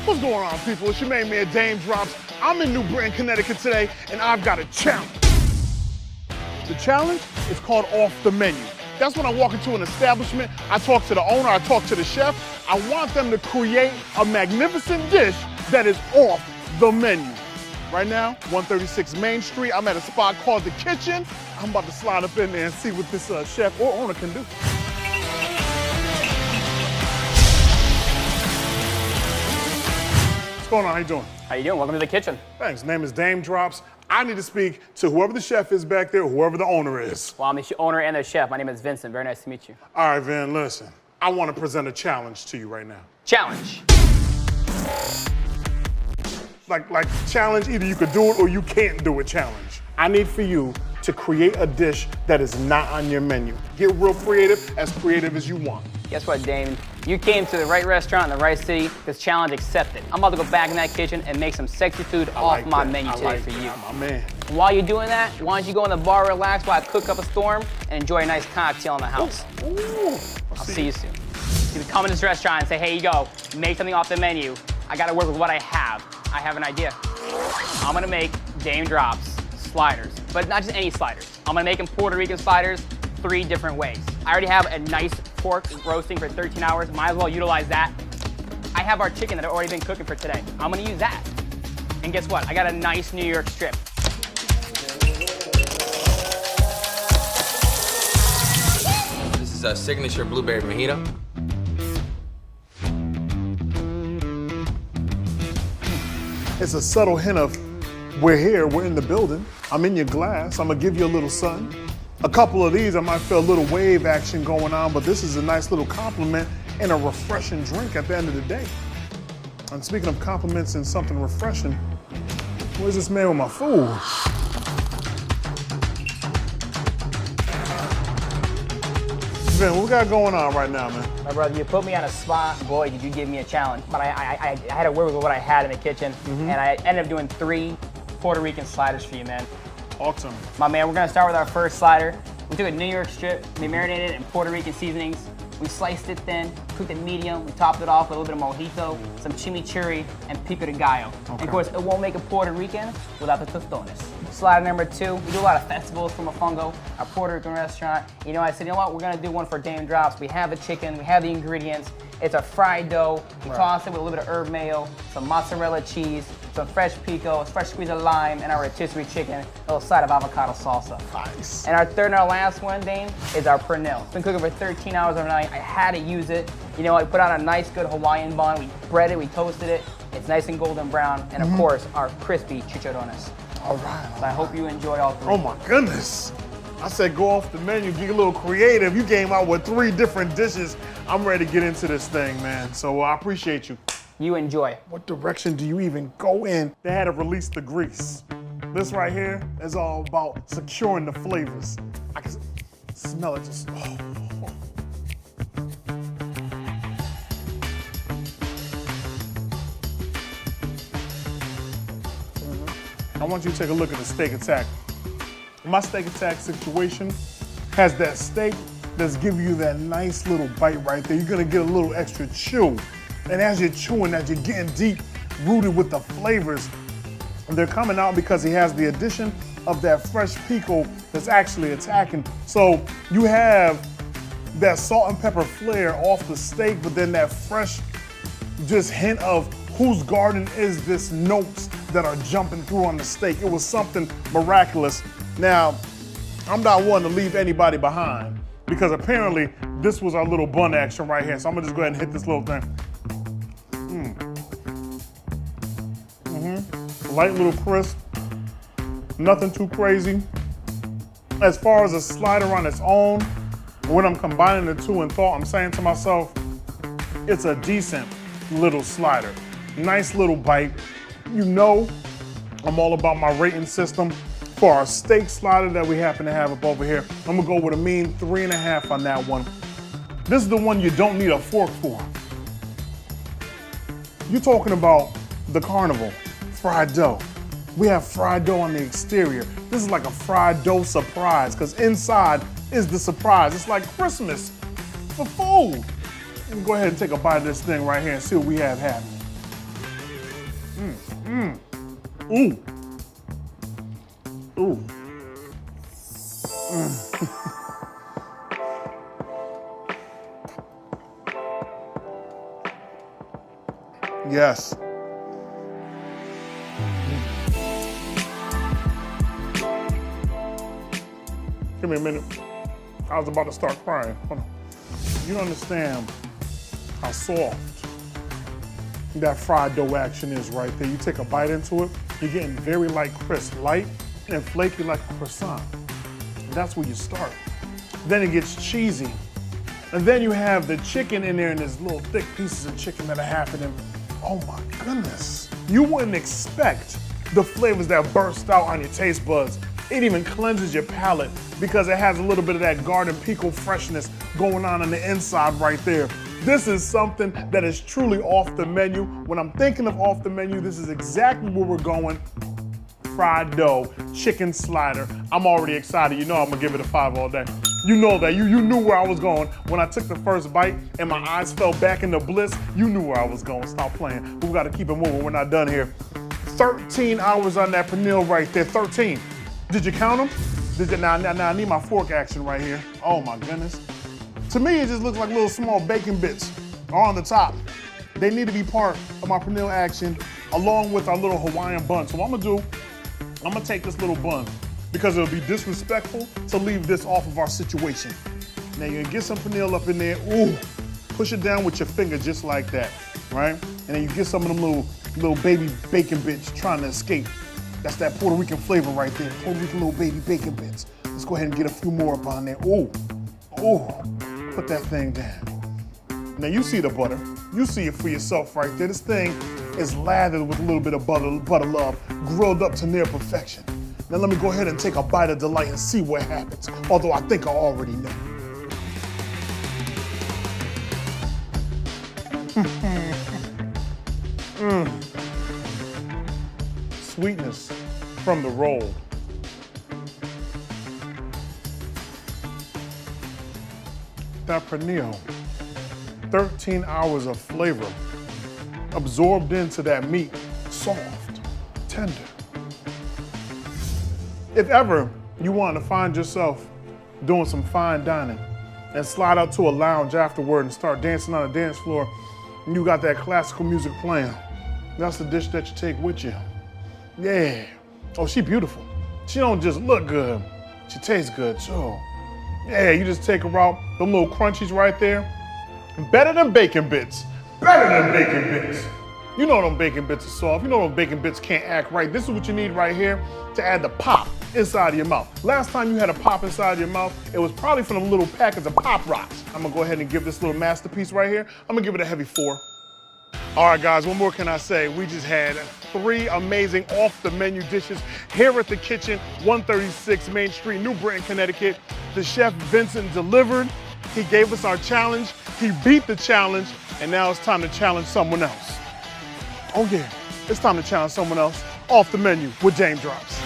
What's going on, people? It's your main man, Daym Drops. I'm in New Britain, Connecticut today, and I've got a challenge. The challenge is called Off the Menu. That's when I walk into an establishment, I talk to the owner, I talk to the chef. I want them to create a magnificent dish that is off the menu. Right now, 136 Main Street, I'm at a spot called The Kitchen. I'm about to slide up in there and see what this chef or owner can do. What's going on? How you doing? How you doing? Welcome to The Kitchen. Thanks. Name is Daym Drops. I need to speak to whoever the chef is back there, whoever the owner is. Well, I'm the owner and the chef. My name is Vincent. Very nice to meet you. All right, Vin, listen. I want to present a challenge to you right now. Challenge. Like challenge, either you could do it or you can't do it challenge. I need for you to create a dish that is not on your menu. Get real creative as you want. Guess what, Dame? You came to the right restaurant in the right city. This challenge accepted. I'm about to go back in that kitchen and make some sexy food off my menu today for you. My man. And while you're doing that, why don't you go in the bar, relax while I cook up a storm and enjoy a nice cocktail in the house. Ooh. I'll see you soon. You can come in this restaurant and say, hey, you go, make something off the menu. I gotta work with what I have. I have an idea. I'm gonna make Daym Drops sliders, but not just any sliders. I'm gonna make them Puerto Rican sliders 3 different ways. I already have a nice pork roasting for 13 hours. Might as well utilize that. I have our chicken that I've already been cooking for today. I'm gonna use that. And guess what? I got a nice New York strip. This is a signature blueberry mojito. It's a subtle hint of, we're here, we're in the building. I'm in your glass, I'm gonna give you a little sun. A couple of these, I might feel a little wave action going on, but this is a nice little compliment and a refreshing drink at the end of the day. And speaking of compliments and something refreshing, where's this man with my food? Man, what we got going on right now, man? My brother, you put me on a spot. Boy, did you give me a challenge. But I had to work with what I had in the kitchen, and I ended up doing 3 Puerto Rican sliders for you, man. Awesome. My man, we're gonna start with our first slider. We took a New York strip, we marinated it in Puerto Rican seasonings. We sliced it thin, cooked it medium, we topped it off with a little bit of mojito, some chimichurri, and pico de gallo. Okay. And of course, it won't make a Puerto Rican without the tostones. Slider number 2, we do a lot of festivals for Mofongo, our Puerto Rican restaurant. You know, I said, you know what, we're gonna do one for Daym Drops. We have the chicken, we have the ingredients. It's a fried dough. We toss it with a little bit of herb mayo, some mozzarella cheese, some fresh pico, a fresh squeeze of lime, and our rotisserie chicken, a little side of avocado salsa. Nice. And our third and our last one, Dame, is our pernil. It's been cooking for 13 hours overnight. I had to use it. You know, I put on a nice, good Hawaiian bun. We breaded it, we toasted it. It's nice and golden brown. And of course, our crispy chicharrones. All right. So I hope you enjoy all 3. Oh my goodness. I said go off the menu, get a little creative. You came out with 3 different dishes. I'm ready to get into this thing, man. So I appreciate you. You enjoy. What direction do you even go in? They had to release the grease. This right here is all about securing the flavors. I can smell it just, oh. I want you to take a look at the steak attack. My steak attack situation has that steak that's giving you that nice little bite right there. You're gonna get a little extra chew. And as you're chewing that, you're getting deep rooted with the flavors. And they're coming out because he has the addition of that fresh pico that's actually attacking. So you have that salt and pepper flair off the steak, but then that fresh just hint of whose garden is this notes that are jumping through on the steak. It was something miraculous. Now, I'm not one to leave anybody behind because apparently this was our little bun action right here. So I'm gonna just go ahead and hit this little thing. Light little crisp, nothing too crazy. As far as a slider on its own, when I'm combining the 2 in thought, I'm saying to myself, it's a decent little slider. Nice little bite. You know, I'm all about my rating system. For our steak slider that we happen to have up over here, I'm gonna go with a mean 3.5 on that one. This is the one you don't need a fork for. You're talking about the carnival, fried dough. We have fried dough on the exterior. This is like a fried dough surprise, because inside is the surprise. It's like Christmas for food. Go ahead and take a bite of this thing right here and see what we have happening. Ooh. Ooh. Yes. Give me a minute. I was about to start crying. Hold on. You don't understand how soft that fried dough action is right there. You take a bite into it, you're getting very light crisp, light and flaky like a croissant. And that's where you start. Then it gets cheesy. And then you have the chicken in there and there's little thick pieces of chicken that are happening. Oh my goodness. You wouldn't expect the flavors that burst out on your taste buds. It even cleanses your palate because it has a little bit of that garden pico freshness going on the inside right there. This is something that is truly off the menu. When I'm thinking of off the menu, this is exactly where we're going. Fried dough, chicken slider. I'm already excited. You know I'm gonna give it a 5 all day. You know that. You knew where I was going. When I took the first bite and my eyes fell back into bliss, you knew where I was going. Stop playing. But we gotta keep it moving. We're not done here. 13 hours on that pernil right there. 13. Did you count them? Did you? Now I need my fork action right here. Oh my goodness. To me, it just looks like little small bacon bits on the top. They need to be part of my pernil action along with our little Hawaiian bun. So what I'm gonna do, I'm gonna take this little bun because it'll be disrespectful to leave this off of our situation. Now you're gonna get some pernil up in there. Ooh, push it down with your finger just like that, right? And then you get some of them little baby bacon bits trying to escape. That's that Puerto Rican flavor right there. Puerto Rican little baby bacon bits. Let's go ahead and get a few more up on there. Ooh, ooh, put that thing down. Now you see the butter. You see it for yourself right there. This thing is lathered with a little bit of butter love, grilled up to near perfection. Now let me go ahead and take a bite of delight and see what happens, although I think I already know. Sweetness from the roll. That pernil, 13 hours of flavor absorbed into that meat, soft, tender. If ever you want to find yourself doing some fine dining and slide out to a lounge afterward and start dancing on a dance floor, and you got that classical music playing, that's the dish that you take with you. Yeah. Oh, she beautiful. She don't just look good, she tastes good too. Yeah, you just take her out, them little crunchies right there. Better than bacon bits. Better than bacon bits. You know them bacon bits are soft. You know them bacon bits can't act right. This is what you need right here to add the pop inside of your mouth. Last time you had a pop inside of your mouth, it was probably from them little packets of Pop Rocks. I'm gonna go ahead and give this little masterpiece right here, I'm gonna give it a heavy 4. All right, guys, what more can I say? We just had 3 amazing off-the-menu dishes here at the kitchen, 136 Main Street, New Britain, Connecticut. The chef Vincent delivered. He gave us our challenge. He beat the challenge, and now it's time to challenge someone else. Oh yeah, it's time to challenge someone else off the menu with Daym Drops.